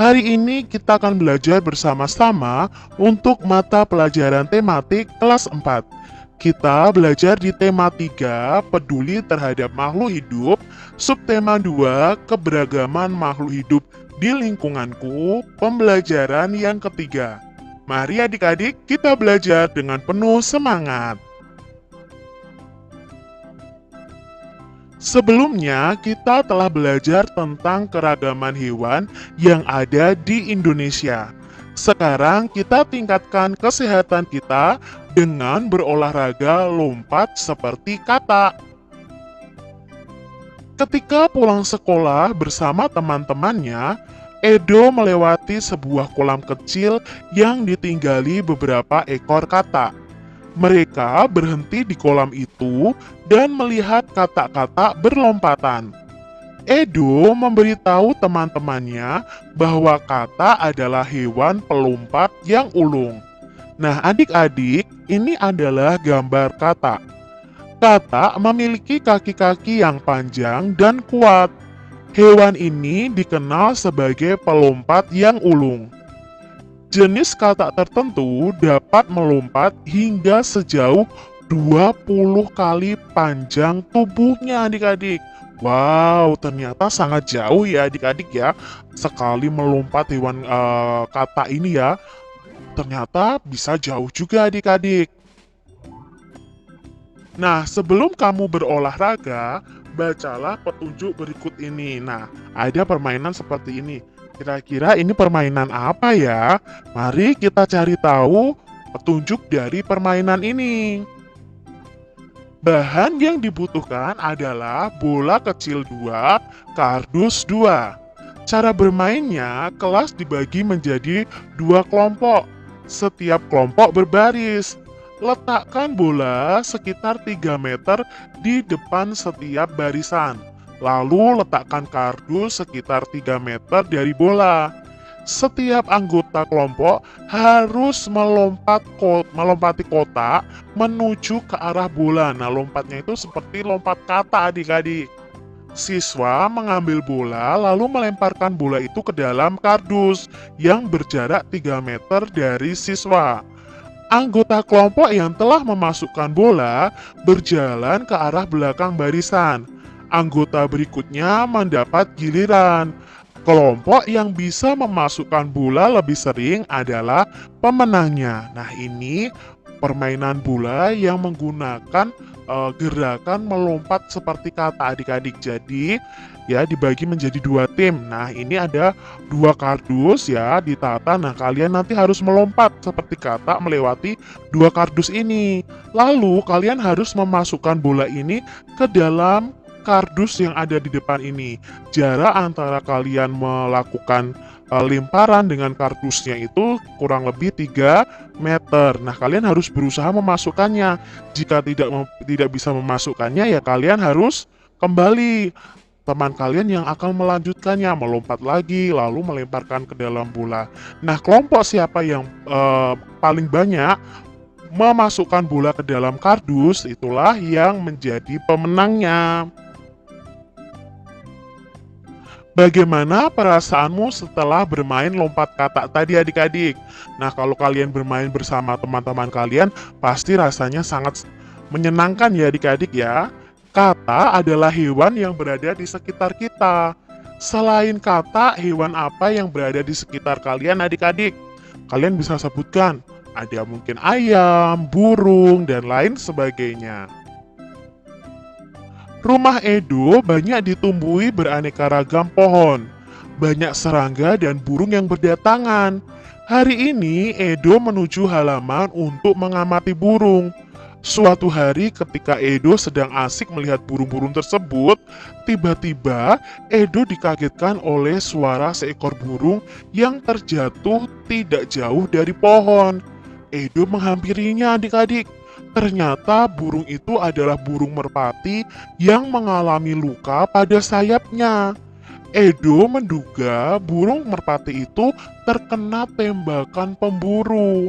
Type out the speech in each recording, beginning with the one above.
Hari ini kita akan belajar bersama-sama untuk mata pelajaran tematik kelas 4. Kita belajar di tema 3, peduli terhadap makhluk hidup, subtema 2, keberagaman makhluk hidup di lingkunganku, pembelajaran yang ketiga. Mari adik-adik kita belajar dengan penuh semangat. Sebelumnya, kita telah belajar tentang keragaman hewan yang ada di Indonesia. Sekarang kita tingkatkan kesehatan kita dengan berolahraga lompat seperti katak. Ketika pulang sekolah bersama teman-temannya, Edo melewati sebuah kolam kecil yang ditinggali beberapa ekor katak. Mereka berhenti di kolam itu dan melihat katak-katak berlompatan. Edo memberitahu teman-temannya bahwa katak adalah hewan pelompat yang ulung. Nah, adik-adik, ini adalah gambar katak. Katak memiliki kaki-kaki yang panjang dan kuat. Hewan ini dikenal sebagai pelompat yang ulung. Jenis katak tertentu dapat melompat hingga sejauh 20 kali panjang tubuhnya adik-adik. Wow, ternyata sangat jauh ya adik-adik ya. Sekali melompat hewan katak ini ya, ternyata bisa jauh juga adik-adik. Nah, sebelum kamu berolahraga, bacalah petunjuk berikut ini. Nah, ada permainan seperti ini. Kira-kira ini permainan apa ya? Mari kita cari tahu petunjuk dari permainan ini. Bahan yang dibutuhkan adalah bola kecil 2, kardus 2. Cara bermainnya, kelas dibagi menjadi 2 kelompok. Setiap kelompok berbaris. Letakkan bola sekitar 3 meter di depan setiap barisan. Lalu letakkan kardus sekitar 3 meter dari bola. Setiap anggota kelompok harus melompati kotak menuju ke arah bola. Nah, lompatnya itu seperti lompat kata adik-adik. Siswa mengambil bola lalu melemparkan bola itu ke dalam kardus yang berjarak 3 meter dari siswa. Anggota kelompok yang telah memasukkan bola berjalan ke arah belakang barisan. Anggota berikutnya mendapat giliran. Kelompok yang bisa memasukkan bola lebih sering adalah pemenangnya. Nah, ini permainan bola yang menggunakan gerakan melompat seperti kata adik-adik. Jadi, ya dibagi menjadi 2 tim. Nah, ini ada 2 kardus ya ditata. Nah, kalian nanti harus melompat seperti kata melewati 2 kardus ini. Lalu, kalian harus memasukkan bola ini ke dalam kardus yang ada di depan ini. Jarak antara kalian melakukan lemparan dengan kardusnya itu kurang lebih 3 meter. Nah, kalian harus berusaha memasukkannya. Jika tidak bisa memasukkannya, ya kalian harus kembali. Teman kalian yang akan melanjutkannya, melompat lagi, lalu melemparkan ke dalam bola. Nah, kelompok siapa yang paling banyak memasukkan bola ke dalam kardus, itulah yang menjadi pemenangnya. Bagaimana perasaanmu setelah bermain lompat katak tadi adik-adik? Nah, kalau kalian bermain bersama teman-teman kalian, pasti rasanya sangat menyenangkan ya adik-adik ya. Katak adalah hewan yang berada di sekitar kita. Selain katak, hewan apa yang berada di sekitar kalian adik-adik? Kalian bisa sebutkan. Ada mungkin ayam, burung, dan lain sebagainya. Rumah Edo banyak ditumbuhi beraneka ragam pohon. Banyak serangga dan burung yang berdatangan. Hari ini Edo menuju halaman untuk mengamati burung. Suatu hari ketika Edo sedang asik melihat burung-burung tersebut, tiba-tiba Edo dikagetkan oleh suara seekor burung yang terjatuh tidak jauh dari pohon. Edo menghampirinya adik-adik. Ternyata burung itu adalah burung merpati yang mengalami luka pada sayapnya. Edo menduga burung merpati itu terkena tembakan pemburu.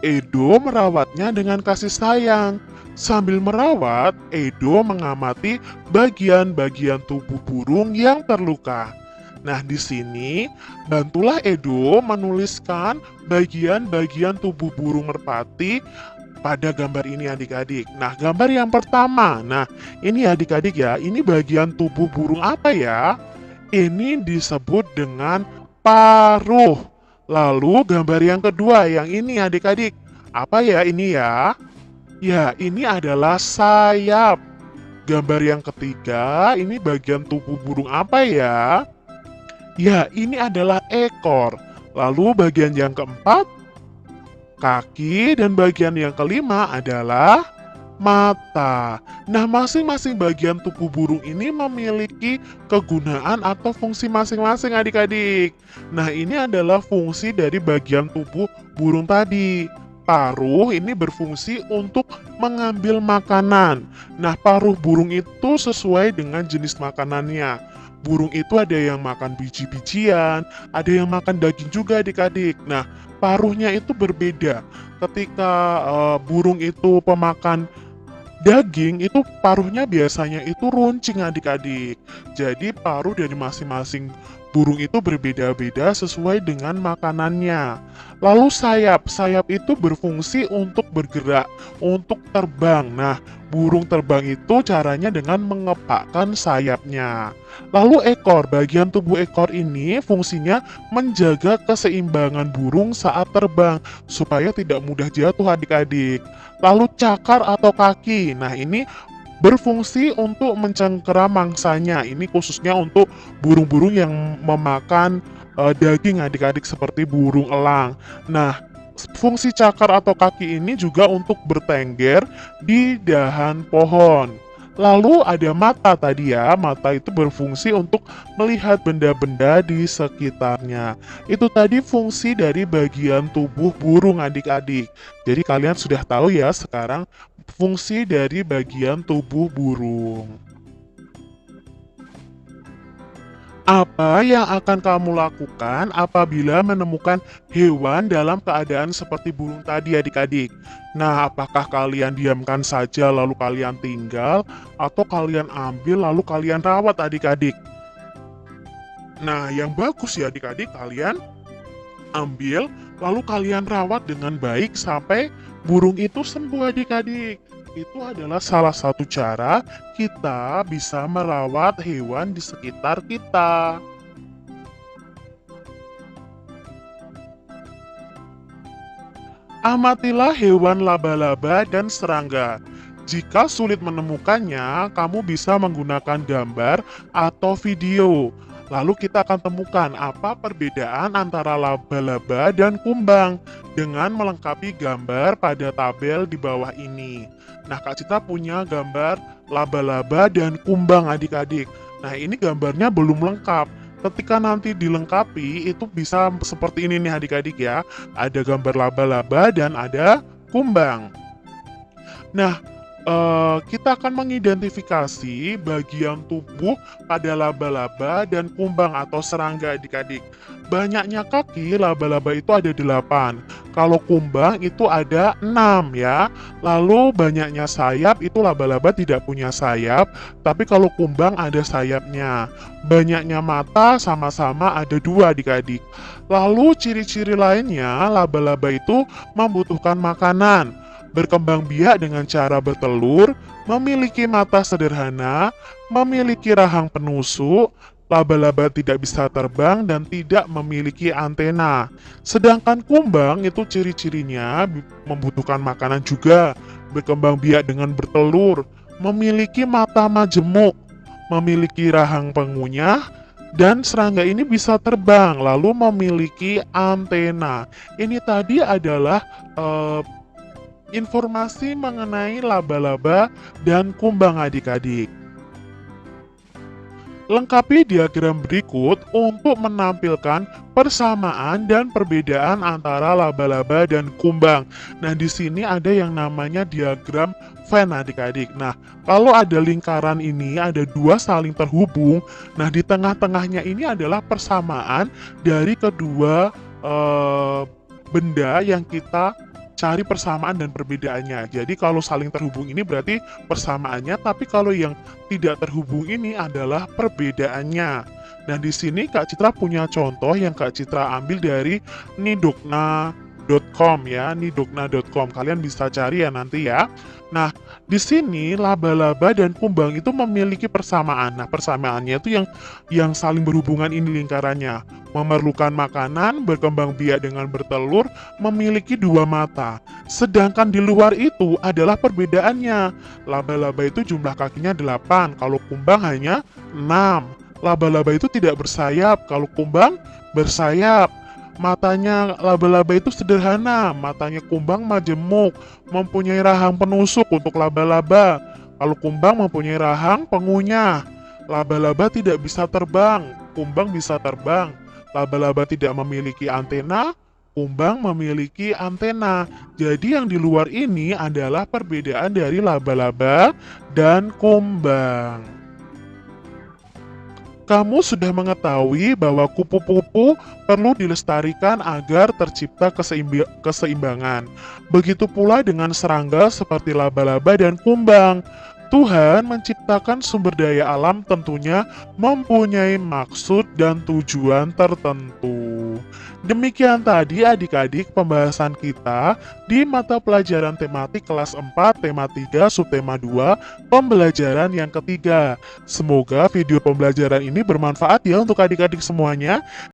Edo merawatnya dengan kasih sayang. Sambil merawat, Edo mengamati bagian-bagian tubuh burung yang terluka. Nah, di sini bantulah Edo menuliskan bagian-bagian tubuh burung merpati pada gambar ini adik-adik. Nah, gambar yang pertama. Nah, ini adik-adik ya, ini bagian tubuh burung apa ya? Ini disebut dengan paruh. Lalu gambar yang kedua, yang ini adik-adik. Apa ya ini ya? Ya, ini adalah sayap. Gambar yang ketiga, ini bagian tubuh burung apa ya? Ya, ini adalah ekor. Lalu bagian yang keempat, kaki, dan bagian yang kelima adalah mata. Nah, masing-masing bagian tubuh burung ini memiliki kegunaan atau fungsi masing-masing adik-adik. Nah, ini adalah fungsi dari bagian tubuh burung tadi. Paruh ini berfungsi untuk mengambil makanan. Nah, paruh burung itu sesuai dengan jenis makanannya. Burung itu ada yang makan biji-bijian, ada yang makan daging juga adik-adik. Nah, paruhnya itu berbeda. Ketika burung itu pemakan daging, itu paruhnya biasanya itu runcing adik-adik. Jadi paruh dari masing-masing burung itu berbeda-beda sesuai dengan makanannya. Lalu sayap itu berfungsi untuk bergerak, untuk terbang. Nah, burung terbang itu caranya dengan mengepakkan sayapnya. Lalu ekor, bagian tubuh ekor ini fungsinya menjaga keseimbangan burung saat terbang supaya tidak mudah jatuh adik-adik. Lalu cakar atau kaki. Nah, ini berfungsi untuk mencengkeram mangsanya. Ini khususnya untuk burung-burung yang memakan daging adik-adik seperti burung elang. Nah, fungsi cakar atau kaki ini juga untuk bertengger di dahan pohon. Lalu ada mata tadi ya, mata itu berfungsi untuk melihat benda-benda di sekitarnya. Itu tadi fungsi dari bagian tubuh burung adik-adik. Jadi kalian sudah tahu ya sekarang fungsi dari bagian tubuh burung. Apa yang akan kamu lakukan apabila menemukan hewan dalam keadaan seperti burung tadi adik-adik? Nah, apakah kalian diamkan saja lalu kalian tinggal, atau kalian ambil lalu kalian rawat adik-adik? Nah, yang bagus ya adik-adik, kalian ambil lalu kalian rawat dengan baik sampai burung itu sembuh adik-adik. Itu adalah salah satu cara kita bisa merawat hewan di sekitar kita. Amatilah hewan laba-laba dan serangga. Jika sulit menemukannya, kamu bisa menggunakan gambar atau video. Lalu kita akan temukan apa perbedaan antara laba-laba dan kumbang dengan melengkapi gambar pada tabel di bawah ini. Nah, Kak Cita punya gambar laba-laba dan kumbang adik-adik. Nah, ini gambarnya belum lengkap. Ketika nanti dilengkapi, itu bisa seperti ini nih adik-adik ya. Ada gambar laba-laba dan ada kumbang. Nah, kita akan mengidentifikasi bagian tubuh pada laba-laba dan kumbang atau serangga adik-adik. Banyaknya kaki laba-laba itu ada 8. Kalau kumbang itu ada 6 ya. Lalu banyaknya sayap itu laba-laba tidak punya sayap, tapi kalau kumbang ada sayapnya. Banyaknya mata sama-sama ada 2 adik-adik. Lalu ciri-ciri lainnya laba-laba itu membutuhkan makanan, berkembang biak dengan cara bertelur, memiliki mata sederhana, memiliki rahang penusuk, laba-laba tidak bisa terbang dan tidak memiliki antena. Sedangkan kumbang itu ciri-cirinya membutuhkan makanan juga, berkembang biak dengan bertelur, memiliki mata majemuk, memiliki rahang pengunyah, dan serangga ini bisa terbang, lalu memiliki antena. Ini tadi adalah informasi mengenai laba-laba dan kumbang adik-adik. Lengkapi diagram berikut untuk menampilkan persamaan dan perbedaan antara laba-laba dan kumbang. Nah, di sini ada yang namanya diagram Venn adik-adik. Nah, kalau ada lingkaran ini ada 2 saling terhubung. Nah, di tengah-tengahnya ini adalah persamaan dari kedua benda yang kita cari persamaan dan perbedaannya. Jadi kalau saling terhubung ini berarti persamaannya, tapi kalau yang tidak terhubung ini adalah perbedaannya. Dan di sini Kak Citra punya contoh yang Kak Citra ambil dari nidokna.com ya, nidokna.com. Kalian bisa cari ya nanti ya. Nah, di sini laba-laba dan kumbang itu memiliki persamaan. Nah, persamaannya itu yang saling berhubungan ini lingkarannya. Memerlukan makanan, berkembang biak dengan bertelur, memiliki dua mata. Sedangkan di luar itu adalah perbedaannya. Laba-laba itu jumlah kakinya 8, kalau kumbang hanya 6. Laba-laba itu tidak bersayap, kalau kumbang bersayap. Matanya laba-laba itu sederhana, matanya kumbang majemuk, mempunyai rahang penusuk untuk laba-laba. Kalau kumbang mempunyai rahang pengunyah. Laba-laba tidak bisa terbang, kumbang bisa terbang. Laba-laba tidak memiliki antena, kumbang memiliki antena. Jadi yang di luar ini adalah perbedaan dari laba-laba dan kumbang. Kamu sudah mengetahui bahwa kupu-kupu perlu dilestarikan agar tercipta keseimbangan. Begitu pula dengan serangga seperti laba-laba dan kumbang. Tuhan menciptakan sumber daya alam tentunya mempunyai maksud dan tujuan tertentu. Demikian tadi adik-adik pembahasan kita di mata pelajaran tematik kelas 4, tema 3, subtema 2, pembelajaran yang ketiga. Semoga video pembelajaran ini bermanfaat ya untuk adik-adik semuanya.